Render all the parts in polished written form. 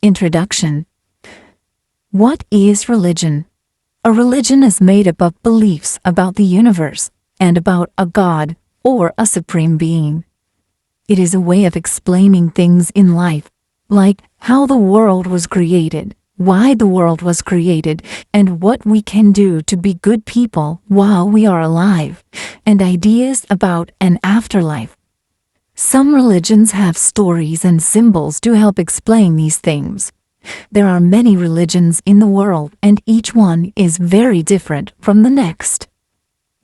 Introduction. What is religion? A religion is made up of beliefs about the universe and about a God or a supreme being. It is a way of explaining things in life, like how the world was created, why the world was created, and what we can do to be good people while we are alive, and ideas about an afterlife. Some religions have stories and symbols to help explain these things. There are many religions in the world, and each one is very different from the next.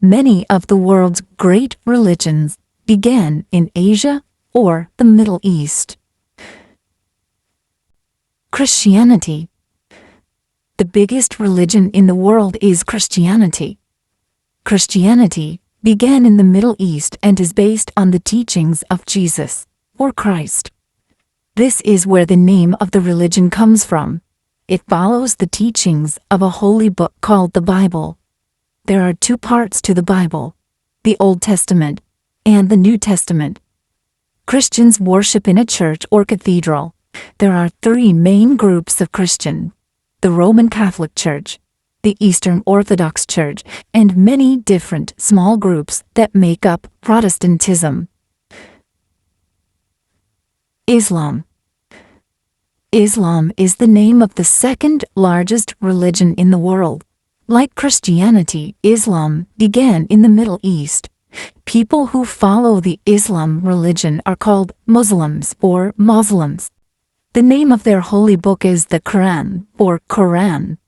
Many of the world's great religions began in Asia or the Middle East. Christianity. The biggest religion in the world is Christianity. Christianity began in the Middle East and is based on the teachings of Jesus, or Christ. This is where the name of the religion comes from. It follows the teachings of a holy book called the Bible. There are two parts to the Bible, the Old Testament and the New Testament. Christians worship in a church or cathedral. There are three main groups of Christian: the Roman Catholic Church, the Eastern Orthodox Church, and many different small groups that make up Protestantism. Islam. Islam is the name of the second largest religion in the world. Like Christianity, Islam began in the Middle East. People who follow the Islam religion are called Muslims or Muslims. The name of their holy book is the Quran or Quran.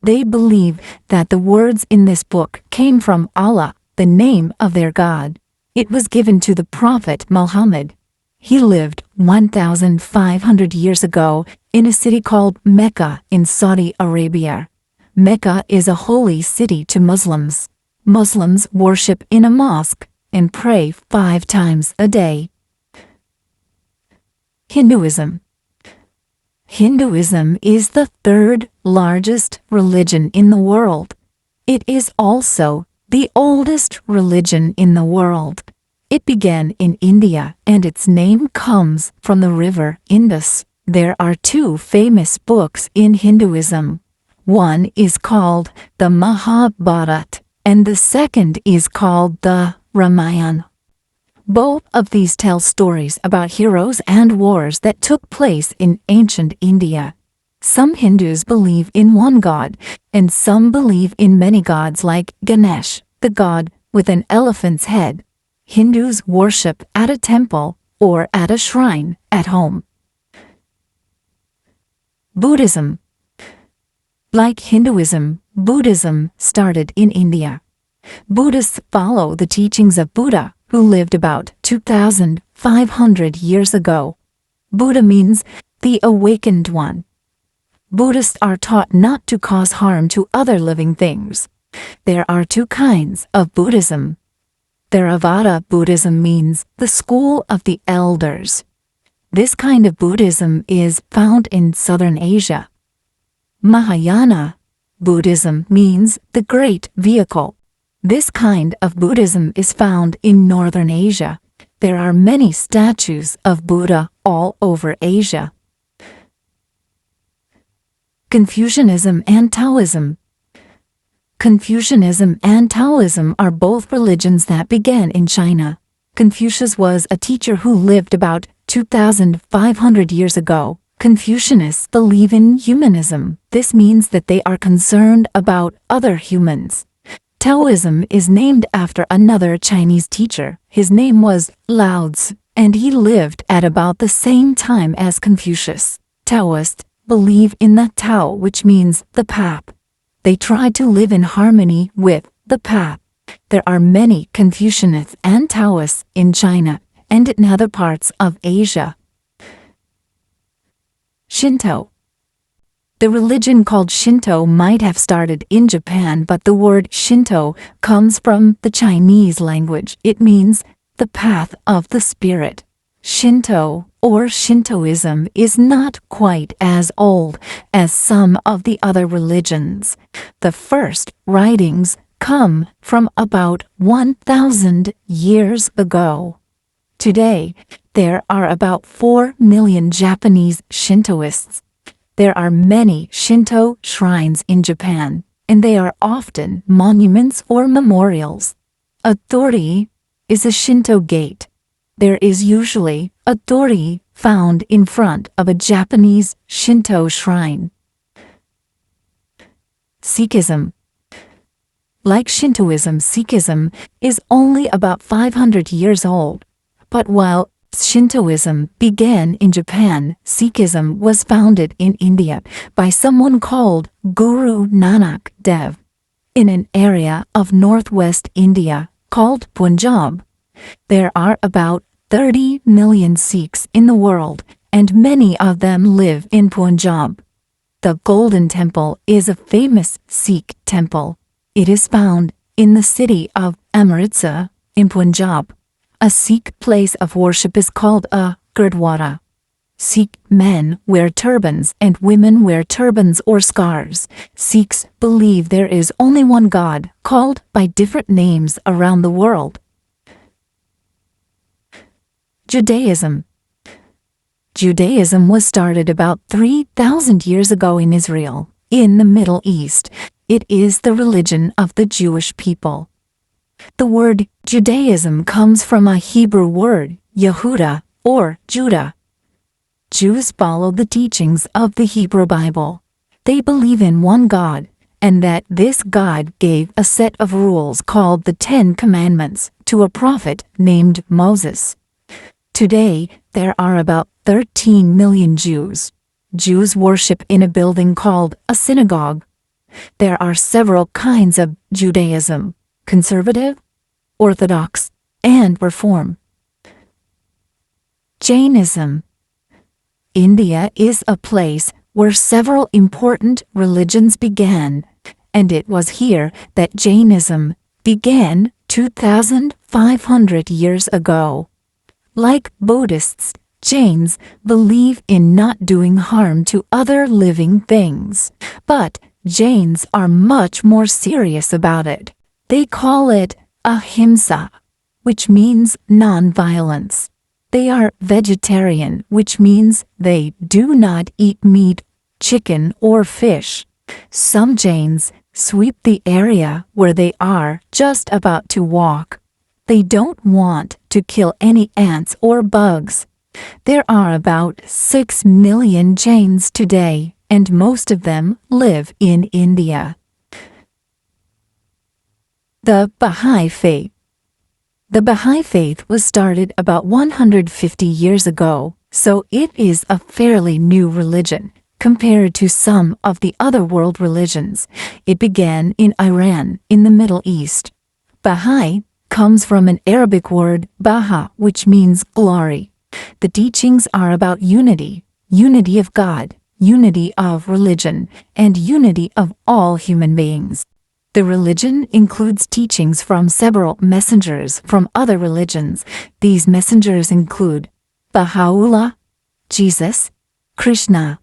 They believe that the words in this book came from Allah, the name of their God. It was given to the Prophet Muhammad. He lived 1,500 years ago in a city called Mecca in Saudi Arabia. Mecca is a holy city to Muslims. Muslims worship in a mosque and pray 5 times a day. Hinduism. Hinduism is the third largest religion in the world. It is also the oldest religion in the world. It began in India, and its name comes from the river Indus. There are 2 famous books in Hinduism. One is called the Mahabharata, and the second is called the Ramayana. Both of these tell stories about heroes and wars that took place in ancient India. Some Hindus believe in one god, and some believe in many gods like Ganesh, the god with an elephant's head. Hindus worship at a temple or at a shrine at home. Buddhism. Like Hinduism, Buddhism started in India. Buddhists follow the teachings of Buddha, who lived about 2,500 years ago. Buddha means the awakened one. Buddhists are taught not to cause harm to other living things. There are 2 kinds of Buddhism. Theravada Buddhism means the school of the elders. This kind of Buddhism is found in southern Asia. Mahayana Buddhism means the great vehicle. This kind of Buddhism is found in northern Asia. There are many statues of Buddha all over Asia. Confucianism and Taoism. Confucianism and Taoism are both religions that began in China. Confucius was a teacher who lived about 2,500 years ago. Confucianists believe in humanism. This means that they are concerned about other humans. Taoism is named after another Chinese teacher. His name was Lao Tzu, and he lived at about the same time as Confucius. Taoists believe in the Tao, which means the path. They try to live in harmony with the path. There are many Confucianists and Taoists in China and in other parts of Asia. Shinto. The religion called Shinto might have started in Japan, but the word Shinto comes from the Chinese language. It means the path of the spirit. Shinto or Shintoism is not quite as old as some of the other religions. The first writings come from about 1,000 years ago. Today, there are about 4 million Japanese Shintoists. There are many Shinto shrines in Japan, and they are often monuments or memorials. A torii is a Shinto gate. There is usually a torii found in front of a Japanese Shinto shrine. Sikhism. Like Shintoism, Sikhism is only about 500 years old. But while Shintoism began in Japan, Sikhism was founded in India by someone called Guru Nanak Dev in an area of northwest India called Punjab. There are about 30 million Sikhs in the world, and many of them live in Punjab. The Golden Temple is a famous Sikh temple. It is found in the city of Amritsar in Punjab. A Sikh place of worship is called a Gurdwara. Sikh men wear turbans and women wear turbans or scarves. Sikhs believe there is only one God, called by different names around the world. Judaism. Judaism was started about 3,000 years ago in Israel, in the Middle East. It is the religion of the Jewish people. The word Judaism comes from a Hebrew word, Yehuda, or Judah. Jews follow the teachings of the Hebrew Bible. They believe in one God, and that this God gave a set of rules called the Ten Commandments to a prophet named Moses. Today, there are about 13 million Jews. Jews worship in a building called a synagogue. There are several kinds of Judaism: conservative, Orthodox, and Reform. Jainism. India is a place where several important religions began, and it was here that Jainism began 2,500 years ago. Like Buddhists, Jains believe in not doing harm to other living things, but Jains are much more serious about it. They call it ahimsa, which means non-violence. They are vegetarian, which means they do not eat meat, chicken, or fish. Some Jains sweep the area where they are just about to walk. They don't want to kill any ants or bugs. There are about 6 million Jains today, and most of them live in India. The Baha'i Faith. The Baha'i Faith was started about 150 years ago, so it is a fairly new religion compared to some of the other world religions. It began in Iran, in the Middle East. Baha'i comes from an Arabic word, Baha, which means glory. The teachings are about unity, unity of God, unity of religion, and unity of all human beings. The religion includes teachings from several messengers from other religions. These messengers include Baha'u'llah, Jesus, Krishna,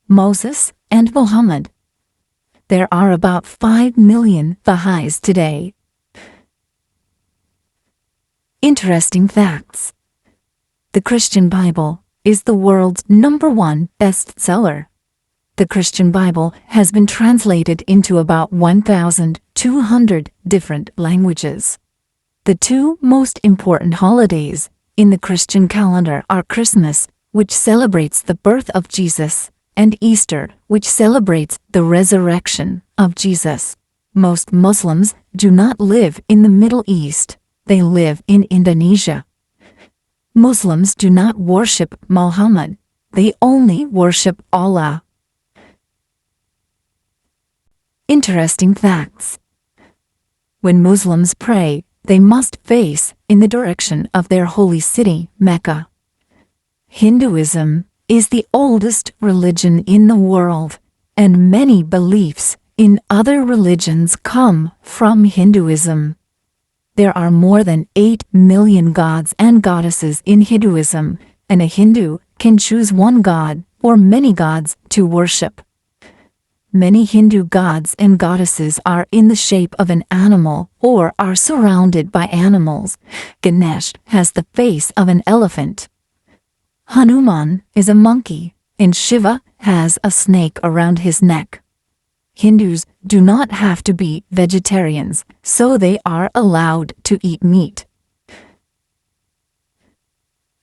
Moses, and Muhammad. There are about 5 million Baha'is today. Interesting facts. The Christian Bible is the world's #1 bestseller. The Christian Bible has been translated into about 1,200 different languages. The two most important holidays in the Christian calendar are Christmas, which celebrates the birth of Jesus, and Easter, which celebrates the resurrection of Jesus. Most Muslims do not live in the Middle East. They live in Indonesia. Muslims do not worship Muhammad. They only worship Allah. Interesting facts. When Muslims pray, they must face in the direction of their holy city, Mecca. Hinduism is the oldest religion in the world, and many beliefs in other religions come from Hinduism. There are more than 8 million gods and goddesses in Hinduism, and a Hindu can choose one god or many gods to worship. Many Hindu gods and goddesses are in the shape of an animal or are surrounded by animals. Ganesh has the face of an elephant. Hanuman is a monkey, and Shiva has a snake around his neck. Hindus do not have to be vegetarians, so they are allowed to eat meat.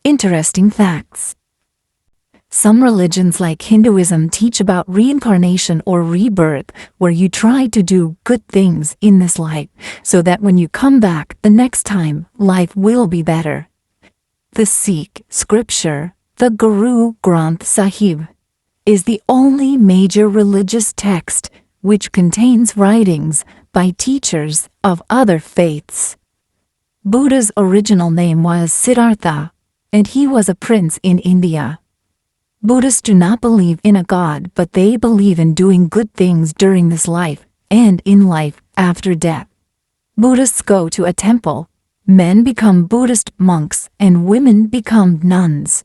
Interesting facts. Some religions like Hinduism teach about reincarnation or rebirth, where you try to do good things in this life, so that when you come back the next time, life will be better. The Sikh scripture, the Guru Granth Sahib, is the only major religious text which contains writings by teachers of other faiths. Buddha's original name was Siddhartha, and he was a prince in India. Buddhists do not believe in a god, but they believe in doing good things during this life and in life after death. Buddhists go to a temple. Men become Buddhist monks and women become nuns.